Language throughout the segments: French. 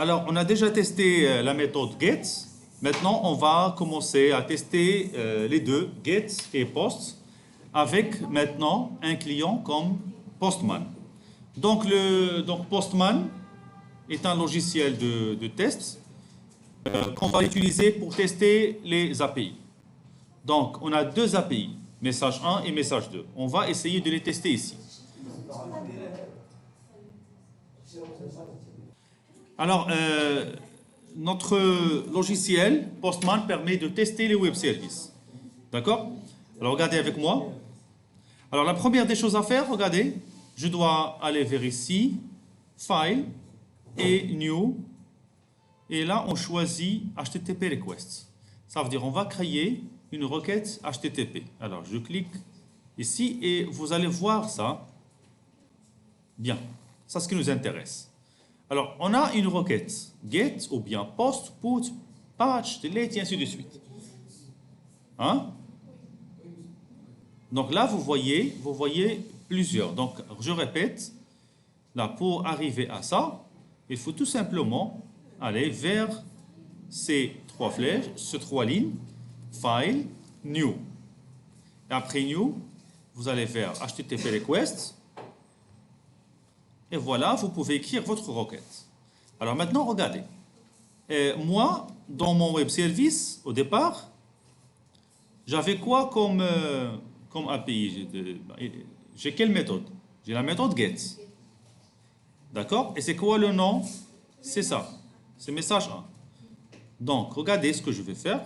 Alors, on a déjà testé la méthode get. Maintenant, on va commencer à tester les deux, get et post, avec maintenant un client comme Postman. Donc, Postman est un logiciel de test qu'on va utiliser pour tester les API. Donc, on a deux API, message 1 et message 2. On va essayer de les tester ici. Alors, notre logiciel Postman permet de tester les web services. D'accord? Alors, regardez avec moi. Alors, la première des choses à faire, regardez, je dois aller vers ici, File et New. Et là, on choisit HTTP Request. Ça veut dire on va créer une requête HTTP. Alors, je clique ici et vous allez voir ça. Bien, c'est ce qui nous intéresse. Alors, on a une requête get ou bien post, put, patch, delete et ainsi de suite. Hein? Donc là, vous voyez plusieurs. Donc, je répète, là, pour arriver à ça, il faut tout simplement aller vers ces trois flèches, ces trois lignes, File, New. Et après New, vous allez vers HTTP Request. Et voilà, vous pouvez écrire votre requête. Alors maintenant, regardez. Moi, dans mon web service, au départ, j'avais quoi comme API? J'ai quelle méthode? J'ai la méthode get. D'accord? Et c'est quoi le nom? C'est ça. C'est message 1. Donc, regardez ce que je vais faire.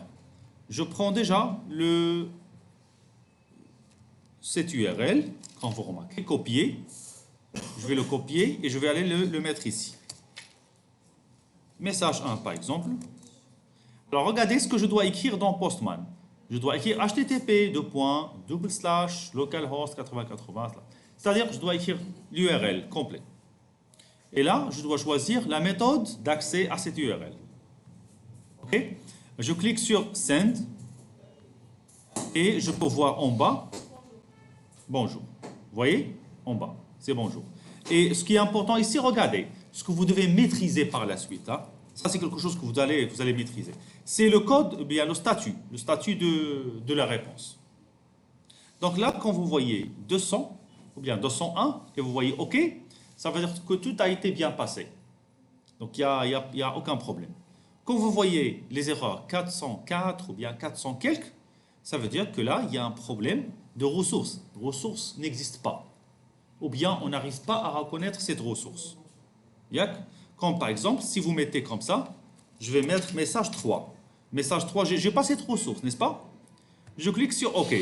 Je prends déjà cette URL, quand vous remarquez, copier. Je vais le copier et je vais aller le mettre ici. Message 1 par exemple. Alors regardez ce que je dois écrire dans Postman. Je dois écrire http localhost 8080. C'est-à-dire je dois écrire l'URL complet. Et là, je dois choisir la méthode d'accès à cette URL. OK? Je clique sur Send et je peux voir en bas bonjour. Vous voyez? En bas. C'est bonjour. Et ce qui est important ici, regardez, ce que vous devez maîtriser par la suite. Hein, ça, c'est quelque chose que vous allez maîtriser. C'est le code, bien le statut de la réponse. Donc là, quand vous voyez 200 ou bien 201 et vous voyez OK, ça veut dire que tout a été bien passé. Donc il n'y a aucun problème. Quand vous voyez les erreurs 404 ou bien 400 quelques, ça veut dire que là, il y a un problème de ressources. Ressources n'existent pas. Ou bien on n'arrive pas à reconnaître cette ressource. Comme par exemple, si vous mettez comme ça, je vais mettre message 3. Message 3, j'ai pas cette ressource, n'est-ce pas? Je clique sur OK.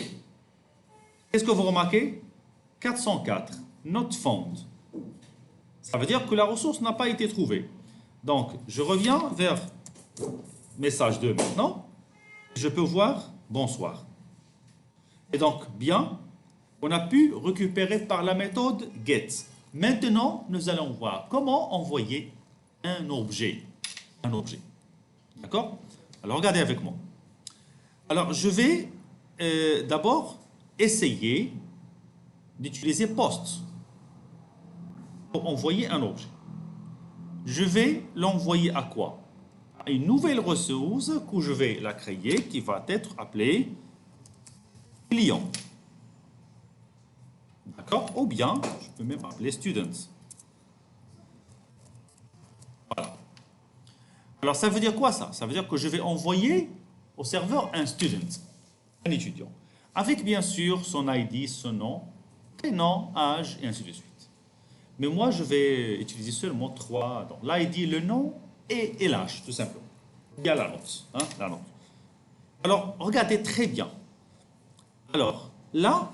Qu'est-ce que vous remarquez? 404, not found. Ça veut dire que la ressource n'a pas été trouvée. Donc, je reviens vers message 2 maintenant. Je peux voir bonsoir. Et donc, bien, on a pu récupérer par la méthode get. Maintenant, nous allons voir comment envoyer un objet. D'accord? Alors, regardez avec moi. Alors, je vais d'abord essayer d'utiliser post pour envoyer un objet. Je vais l'envoyer à quoi? À une nouvelle ressource que je vais la créer qui va être appelée client. D'accord? Ou bien, je peux même appeler students. Voilà. Alors, ça veut dire quoi ça? Ça veut dire que je vais envoyer au serveur un student, un étudiant, avec bien sûr son ID, son nom, prénom, âge et ainsi de suite. Mais moi, je vais utiliser seulement trois. Donc, l'ID, le nom et l'âge, tout simplement. Il y a la note. Hein, la note. Alors, regardez très bien. Alors, là,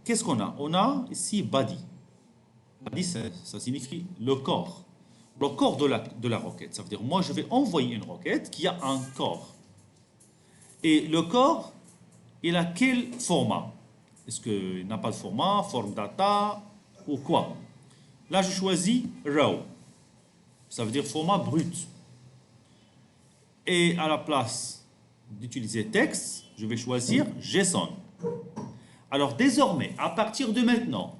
qu'est-ce qu'on a? On a ici body. Body, ça signifie le corps. Le corps de la requête. Ça veut dire, moi, je vais envoyer une requête qui a un corps. Et le corps, il a quel format? Est-ce qu'il n'a pas de format, form data ou quoi? Là, je choisis raw. Ça veut dire format brut. Et à la place d'utiliser texte, je vais choisir JSON. Alors désormais, à partir de maintenant,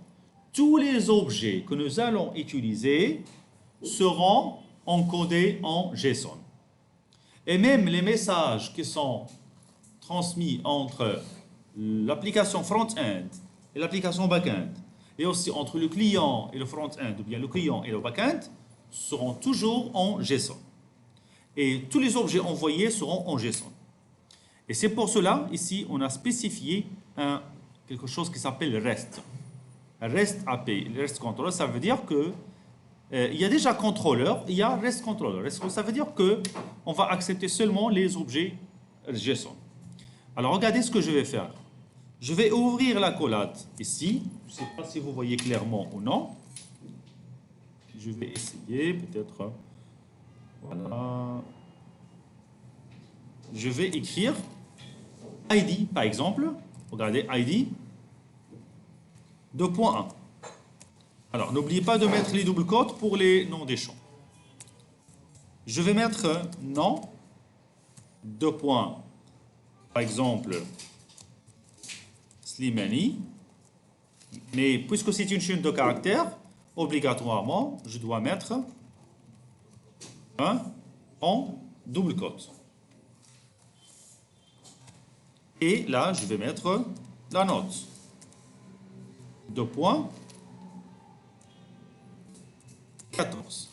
tous les objets que nous allons utiliser seront encodés en JSON. Et même les messages qui sont transmis entre l'application front-end et l'application back-end, et aussi entre le client et le front-end, ou bien le client et le back-end, seront toujours en JSON. Et tous les objets envoyés seront en JSON. Et c'est pour cela, ici, on a spécifié quelque chose qui s'appelle REST. REST API, REST Controller, ça veut dire que il y a déjà contrôleur, il y a REST Controller. Ça veut dire que on va accepter seulement les objets JSON. Alors regardez ce que je vais faire. Je vais ouvrir l'accolade ici. Je ne sais pas si vous voyez clairement ou non. Je vais essayer peut-être. Voilà. Je vais écrire ID par exemple. Regardez ID 2.1. Alors n'oubliez pas de mettre les doubles quotes pour les noms des champs. Je vais mettre nom 2. Par exemple Slimani. Mais puisque c'est une chaîne de caractères, obligatoirement, je dois mettre un en double quote. Et là, je vais mettre la note. 2.14.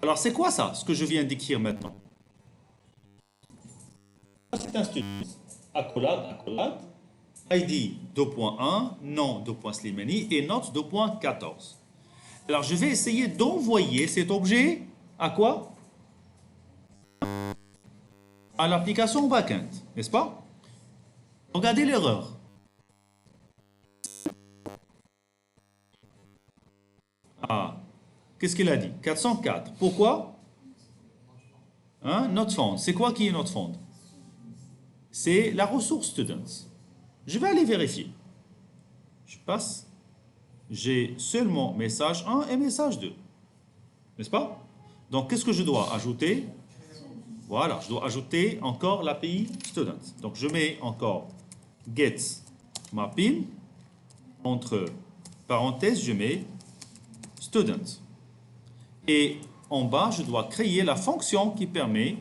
Alors, c'est quoi ça, ce que je viens d'écrire maintenant? C'est un student. Accolade. ID 2.1, nom 2.Slimani et note 2.14. Alors, je vais essayer d'envoyer cet objet à quoi? À l'application backend, n'est-ce pas? Regardez l'erreur. Ah, qu'est-ce qu'il a dit? 404. Pourquoi? Hein? Not found. C'est quoi qui est not found? C'est la ressource students. Je vais aller vérifier. Je passe. J'ai seulement message 1 et message 2. N'est-ce pas? Donc, qu'est-ce que je dois ajouter? Voilà, je dois ajouter encore l'API student. Donc, je mets encore get mapping. Entre parenthèses, je mets student. Et en bas, je dois créer la fonction qui permet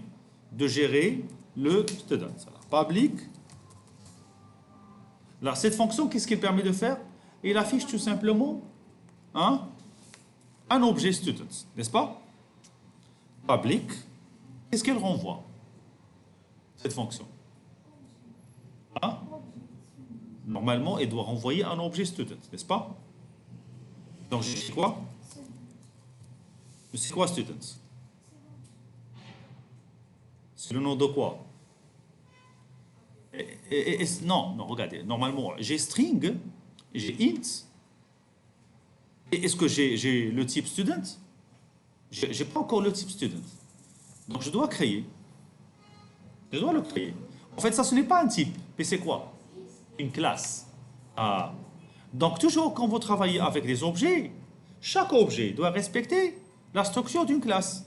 de gérer le student. Alors, public. Alors, cette fonction, qu'est-ce qu'elle permet de faire? Il affiche tout simplement un objet student, n'est-ce pas? Public. Qu'est-ce qu'elle renvoie? Cette fonction. Hein? Normalement, elle doit renvoyer un objet student, n'est-ce pas? Donc, je dis quoi? C'est quoi student? C'est le nom de quoi? Non, regardez. Normalement, j'ai string, j'ai int. Et est-ce que j'ai le type student? Je n'ai pas encore le type student. Donc, je dois créer. Je dois le créer. En fait, ça, ce n'est pas un type. Mais c'est quoi? Une classe. Ah. Donc, toujours quand vous travaillez avec des objets, chaque objet doit respecter la structure d'une classe.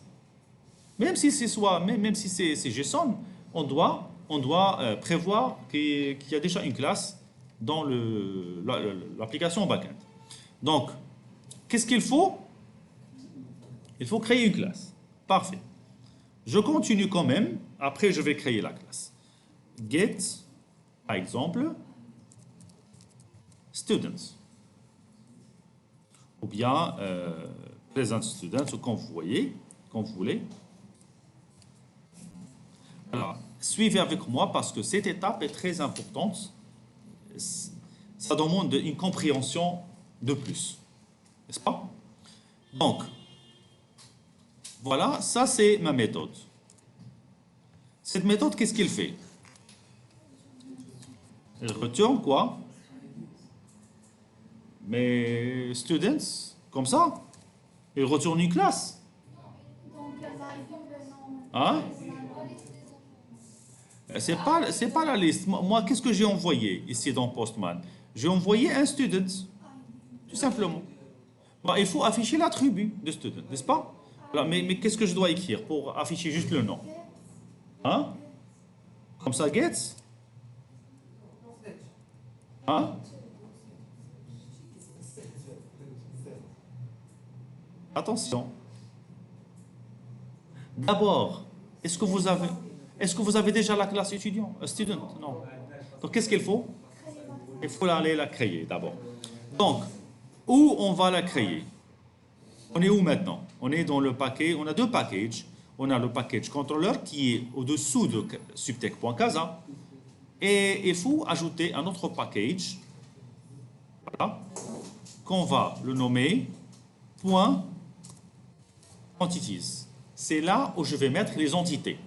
Même si c'est JSON, on doit prévoir qu'il y a déjà une classe dans l'application backend. Donc, qu'est-ce qu'il faut? Il faut créer une classe. Parfait. Je continue quand même. Après, je vais créer la classe. Get, par exemple, students. Ou bien present students, comme vous voyez, comme vous voulez. Alors, suivez avec moi parce que cette étape est très importante. Ça demande une compréhension de plus. N'est-ce pas? Donc, voilà, ça c'est ma méthode. Cette méthode, qu'est-ce qu'elle fait? Elle retourne quoi? Mais students, comme ça, elle retourne une classe. Hein? C'est pas la liste. Moi, qu'est-ce que j'ai envoyé ici dans Postman? J'ai envoyé un student, tout simplement. Bon, il faut afficher l'attribut de student, n'est-ce pas? Alors, mais qu'est-ce que je dois écrire pour afficher juste le nom? Hein? Comme ça, get? Hein? Attention. D'abord, est-ce que vous avez déjà la classe étudiant, student? Non. Donc, qu'est-ce qu'il faut? Il faut aller la créer d'abord. Donc, où on va la créer? On est où maintenant? On est dans le paquet, on a deux packages. On a le package controller qui est au-dessous de subtech.casa et il faut ajouter un autre package, voilà, qu'on va le nommer point entities. C'est là où je vais mettre les entités.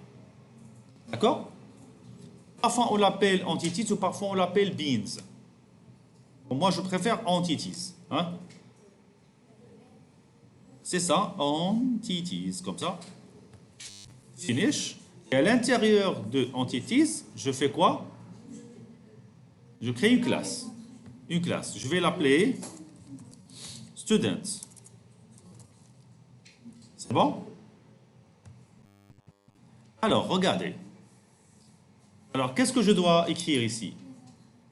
D'accord? Parfois on l'appelle entities ou parfois on l'appelle beans. Moi je préfère entities. Hein? C'est ça, entities, comme ça. Finish. Et à l'intérieur de entities, je fais quoi? Je crée une classe. Une classe. Je vais l'appeler student. C'est bon? Alors, regardez. Alors, qu'est-ce que je dois écrire ici?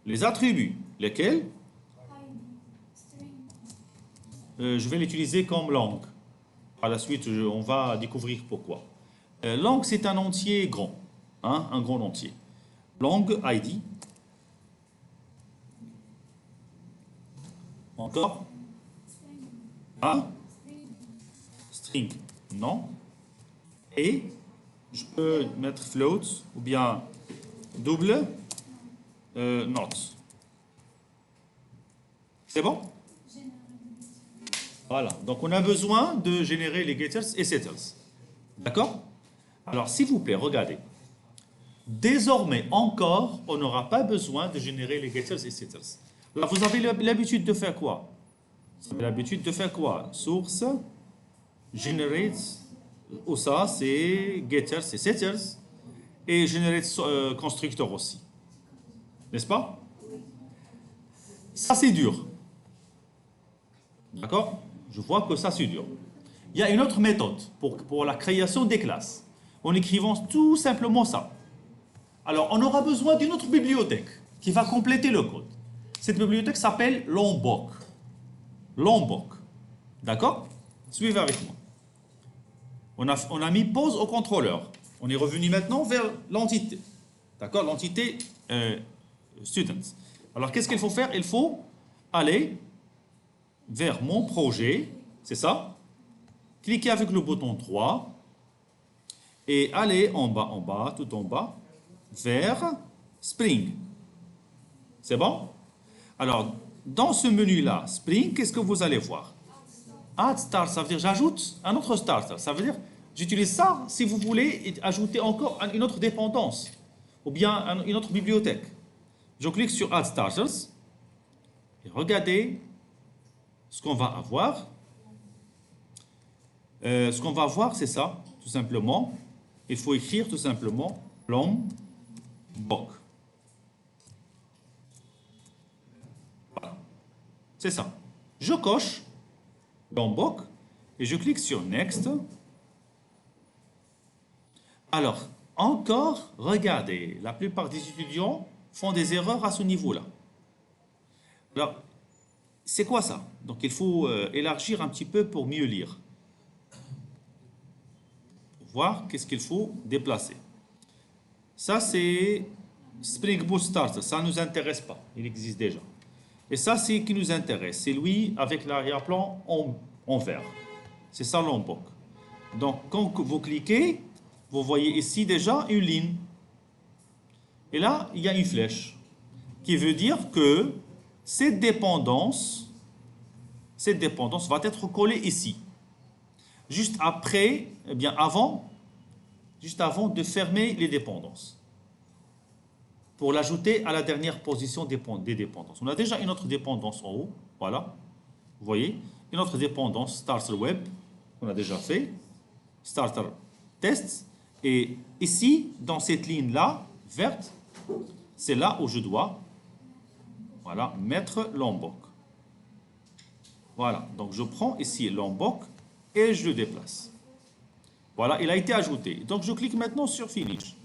Les attributs. Lesquels? Je vais l'utiliser comme langue. Par la suite, on va découvrir pourquoi. Langue, c'est un entier grand. Hein, un grand entier. Langue ID. Encore? Hein? String. Non. Et je peux mettre float ou bien double not. C'est bon? Voilà. Donc on a besoin de générer les getters et setters. D'accord? Alors s'il vous plaît, regardez. Désormais encore, on n'aura pas besoin de générer les getters et setters. Alors vous avez l'habitude de faire quoi? Vous avez l'habitude de faire quoi? Source, generate, ou ça c'est getters et setters, et generate constructor aussi. N'est-ce pas? Ça c'est dur. D'accord? Je vois que ça c'est dur. Il y a une autre méthode pour la création des classes, en écrivant tout simplement ça. Alors, on aura besoin d'une autre bibliothèque qui va compléter le code. Cette bibliothèque s'appelle Lombok. Lombok. D'accord? Suivez avec moi. On a mis pause au contrôleur. On est revenu maintenant vers l'entité. D'accord? L'entité students. Alors, qu'est-ce qu'il faut faire? Il faut aller vers mon projet. C'est ça? Cliquez avec le bouton 3 et allez en bas, tout en bas, vers Spring. C'est bon? Alors, dans ce menu-là, Spring, qu'est-ce que vous allez voir? Add start, ça veut dire j'ajoute un autre start. Ça veut dire j'utilise ça si vous voulez ajouter encore une autre dépendance ou bien une autre bibliothèque. Je clique sur Add starters et regardez ce qu'on va avoir. Ce qu'on va voir, c'est ça, tout simplement. Il faut écrire tout simplement Lombok. Voilà. C'est ça. Je coche Lombok et je clique sur Next. Alors, encore, regardez, la plupart des étudiants font des erreurs à ce niveau-là. Alors, c'est quoi ça? Donc, il faut élargir un petit peu pour mieux lire. Voir qu'est-ce qu'il faut déplacer. Ça, c'est Spring Boot Starter. Ça ne nous intéresse pas. Il existe déjà. Et ça, c'est qui nous intéresse. C'est lui avec l'arrière-plan en vert. C'est ça Lombok. Donc, quand vous cliquez, vous voyez ici déjà une ligne. Et là, il y a une flèche qui veut dire que cette dépendance va être collée ici. Juste après, eh bien juste avant de fermer les dépendances. Pour l'ajouter à la dernière position des dépendances. On a déjà une autre dépendance en haut, voilà. Vous voyez, une autre dépendance, Starter Web, qu'on a déjà fait, Starter Test. Et ici, dans cette ligne-là, verte, c'est là où je dois, voilà, mettre Lombok. Voilà, donc je prends ici Lombok et je le déplace. Voilà, il a été ajouté. Donc je clique maintenant sur Finish.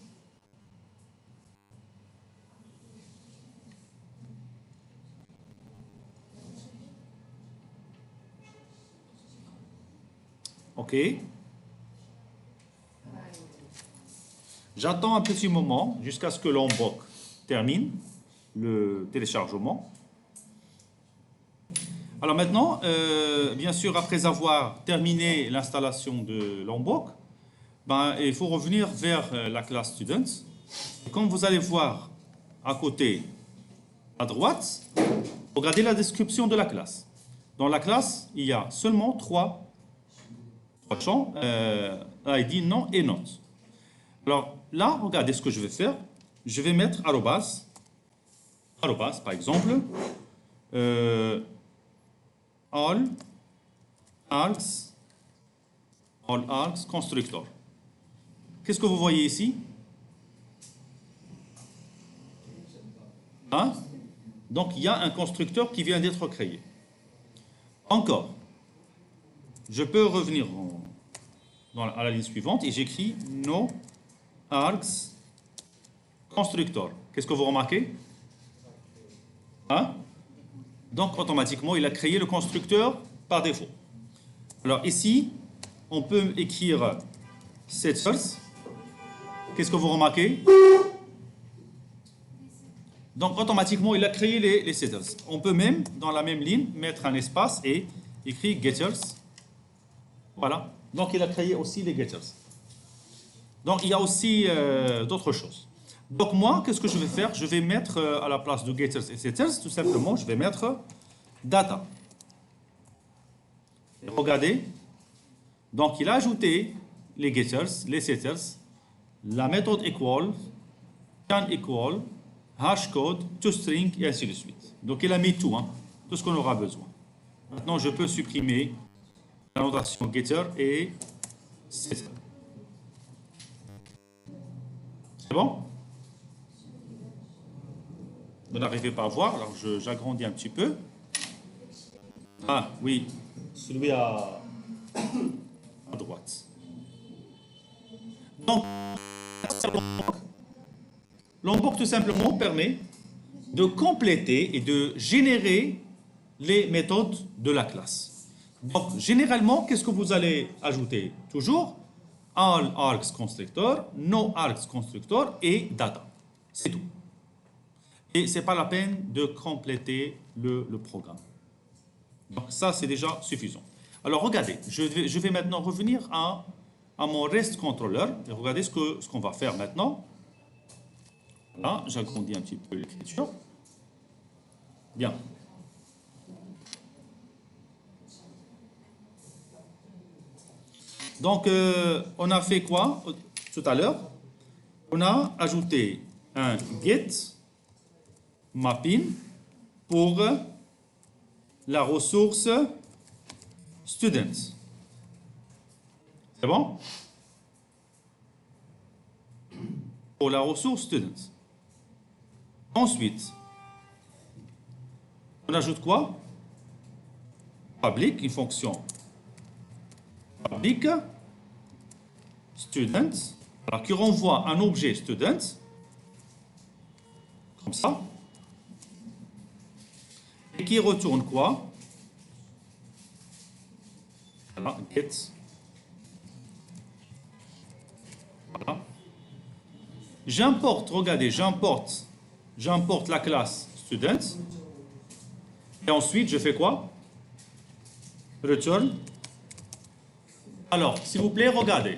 OK. J'attends un petit moment jusqu'à ce que l'Lombok termine le téléchargement. Alors maintenant, bien sûr, après avoir terminé l'installation de Lombok, il faut revenir vers la classe Students. Et comme vous allez voir à côté, à droite, regardez la description de la classe. Dans la classe, il y a seulement trois champs, ID, nom et note. Alors là, regardez ce que je vais faire. Je vais mettre arrobas, par exemple, all args constructor. Qu'est-ce que vous voyez ici? Hein? Donc il y a un constructeur qui vient d'être créé. Encore, je peux revenir à la ligne suivante et j'écris no args constructor. Qu'est-ce que vous remarquez? Hein? Donc automatiquement il a créé le constructeur par défaut. Alors ici on peut écrire setters. Qu'est-ce que vous remarquez? Donc automatiquement il a créé les setters. On peut même dans la même ligne mettre un espace et écrire getters. Voilà. Donc il a créé aussi les getters. Donc il y a aussi d'autres choses. Donc moi, qu'est-ce que je vais faire? Je vais mettre à la place de getters et setters, tout simplement, je vais mettre data. Et regardez. Donc il a ajouté les getters, les setters, la méthode equal, can equal, hashcode, toString et ainsi de suite. Donc il a mis tout, tout ce qu'on aura besoin. Maintenant, je peux supprimer la notation getter et setter. C'est bon? Vous n'arrivez pas à voir, alors j'agrandis un petit peu. Ah oui, celui à droite. Donc, Lombok tout simplement permet de compléter et de générer les méthodes de la classe. Donc, généralement, qu'est-ce que vous allez ajouter? Toujours all args constructor, no args constructor et data. C'est tout. Et ce n'est pas la peine de compléter le programme. Donc ça, c'est déjà suffisant. Alors regardez, je vais maintenant revenir à mon REST controller. Et regardez ce qu'on va faire maintenant. Là, j'agrandis un petit peu l'écriture. Bien. Donc, on a fait quoi tout à l'heure? On a ajouté un get mapping pour la ressource students. C'est bon? Pour la ressource students. Ensuite, on ajoute quoi? Public, une fonction public student, alors qui renvoie un objet student, comme ça, et qui retourne quoi? Voilà, get. Voilà. J'importe, regardez, j'importe la classe student, et ensuite je fais quoi? Return. Alors, s'il vous plaît, regardez.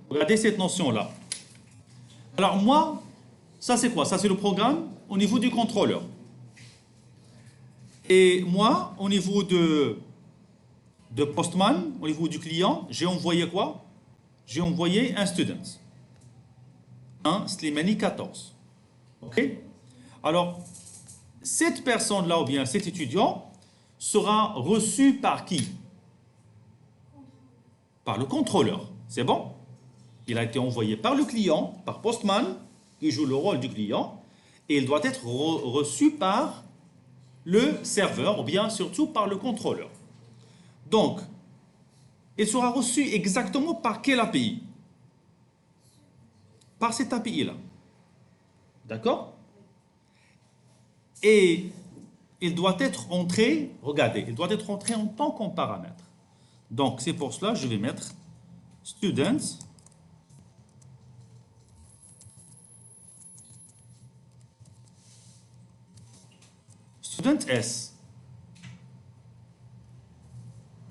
Regardez cette notion-là. Alors moi, ça c'est quoi? Ça c'est le programme au niveau du contrôleur. Et moi, au niveau de Postman, au niveau du client, j'ai envoyé quoi? J'ai envoyé un student. Un Slimani 14. OK? Alors, cette personne-là, ou bien cet étudiant, sera reçu par qui? Par le contrôleur. C'est bon? Il a été envoyé par le client, par Postman, qui joue le rôle du client, et il doit être reçu par le serveur, ou bien surtout par le contrôleur. Donc, il sera reçu exactement par quelle API? Par cette API-là. D'accord? Et il doit être entré, regardez, il doit être entré en tant qu'un paramètre. Donc, c'est pour cela que je vais mettre students student S.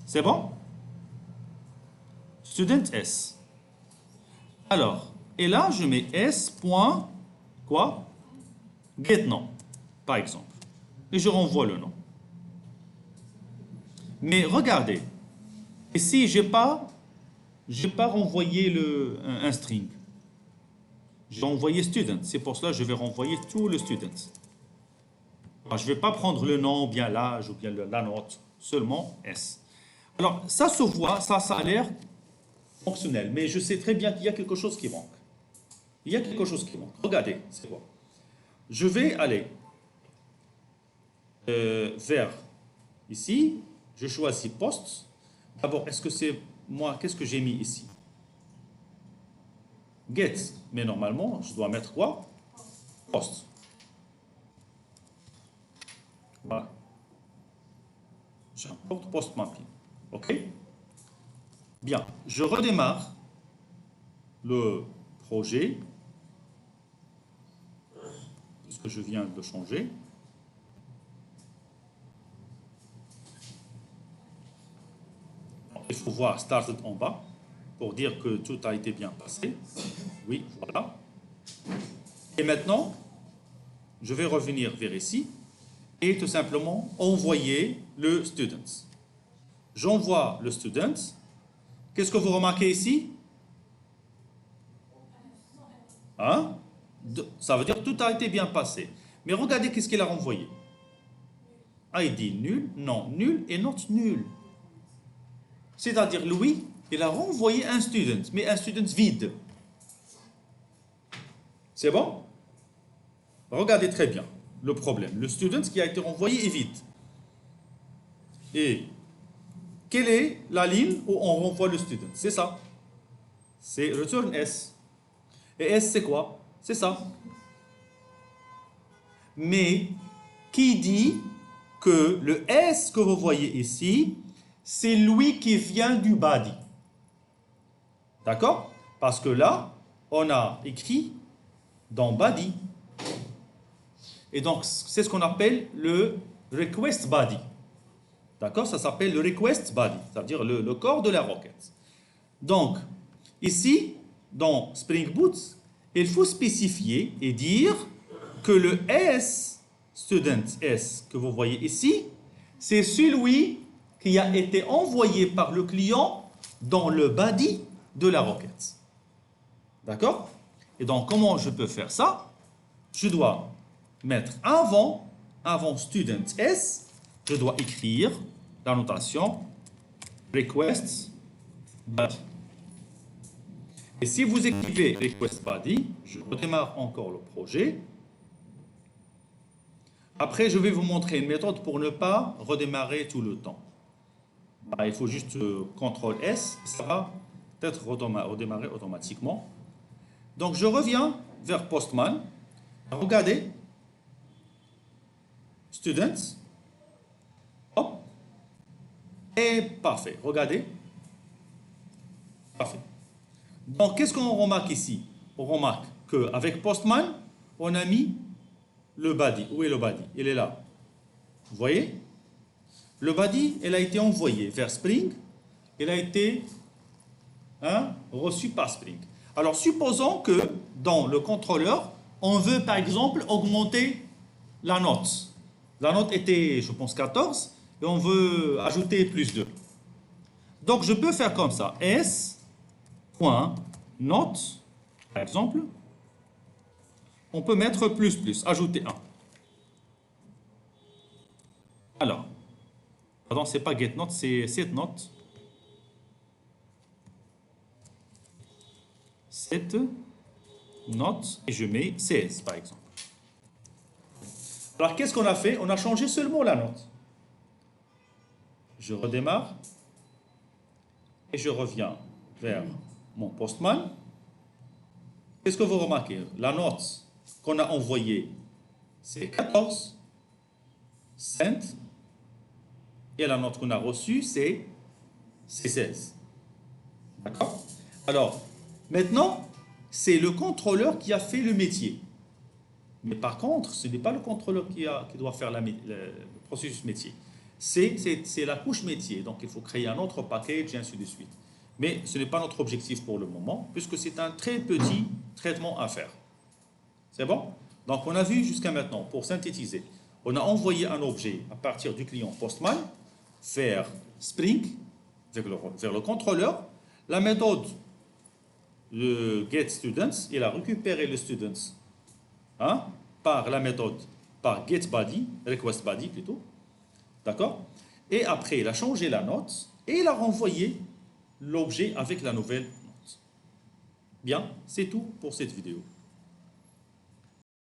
C'est bon? Student S. Alors, et là, je mets S point, quoi? Get nom, par exemple. Et je renvoie le nom. Mais regardez, ici, j'ai pas renvoyé un string. J'ai envoyé student. C'est pour cela que je vais renvoyer tout le student. Alors, je ne vais pas prendre le nom, bien l'âge ou bien la note, seulement S. Alors, ça se voit, ça a l'air fonctionnel, mais je sais très bien qu'il y a quelque chose qui manque. Il y a quelque chose qui manque. Regardez, c'est quoi? Je vais aller vers ici, je choisis post. D'abord, est-ce que c'est moi, qu'est-ce que j'ai mis ici? Get, mais normalement, je dois mettre quoi? Post. Voilà. J'importe post mapping. OK? Bien, je redémarre le projet, puisque je viens de le changer. Il faut voir Started en bas pour dire que tout a été bien passé. Oui, voilà. Et maintenant, je vais revenir vers ici et tout simplement envoyer le student. J'envoie le student. Qu'est-ce que vous remarquez ici? Hein? Ça veut dire que tout a été bien passé. Mais regardez qu'est-ce qu'il a renvoyé. ID nul, non nul et not nul. C'est-à-dire, lui, il a renvoyé un student, mais un student vide. C'est bon? Regardez très bien le problème. Le student qui a été renvoyé est vide. Et quelle est la ligne où on renvoie le student? C'est ça. C'est return S. Et S, c'est quoi? C'est ça. Mais qui dit que le S que vous voyez ici, c'est lui qui vient du body? D'accord? Parce que là, on a écrit dans body. Et donc, c'est ce qu'on appelle le request body. D'accord? Ça s'appelle le request body, c'est-à-dire le corps de la requête. Donc, ici, dans Spring Boot, il faut spécifier et dire que le S, student S, que vous voyez ici, c'est celui qui a été envoyé par le client dans le body de la requête. D'accord? Et donc, comment je peux faire ça? Je dois mettre avant student S, je dois écrire la notation request body. Et si vous écrivez request body, je redémarre encore le projet. Après, je vais vous montrer une méthode pour ne pas redémarrer tout le temps. Il faut juste CTRL S, ça va peut-être redémarrer automatiquement. Donc, je reviens vers Postman. Regardez. Students. Hop. Et parfait. Regardez. Parfait. Donc, qu'est-ce qu'on remarque ici? On remarque qu'avec Postman, on a mis le body. Où est le body? Il est là. Vous voyez? Le body, il a été envoyé vers Spring. Il a été reçu par Spring. Alors, supposons que dans le contrôleur, on veut par exemple augmenter la note. La note était, je pense, 14 et on veut ajouter plus 2. Donc, je peux faire comme ça. S.note, par exemple. On peut mettre plus, ajouter 1. Alors, pardon, c'est pas getNote, c'est setNote. setNote, et je mets CS, par exemple. Alors, qu'est-ce qu'on a fait? On a changé seulement la note. Je redémarre et je reviens vers mon Postman. Qu'est-ce que vous remarquez? La note qu'on a envoyée, c'est 14 cents. Et la note qu'on a reçue, c'est 16. D'accord? Alors, maintenant, c'est le contrôleur qui a fait le métier. Mais par contre, ce n'est pas le contrôleur qui doit faire le processus métier. C'est la couche métier. Donc, il faut créer un autre package et ainsi de suite. Mais ce n'est pas notre objectif pour le moment, puisque c'est un très petit traitement à faire. C'est bon? Donc, on a vu jusqu'à maintenant, pour synthétiser, on a envoyé un objet à partir du client Postman vers Spring, vers le contrôleur. La méthode, le getStudents, il a récupéré le students hein, par la méthode, par getBody, requestBody plutôt. D'accord? Et après, il a changé la note et il a renvoyé l'objet avec la nouvelle note. Bien, c'est tout pour cette vidéo.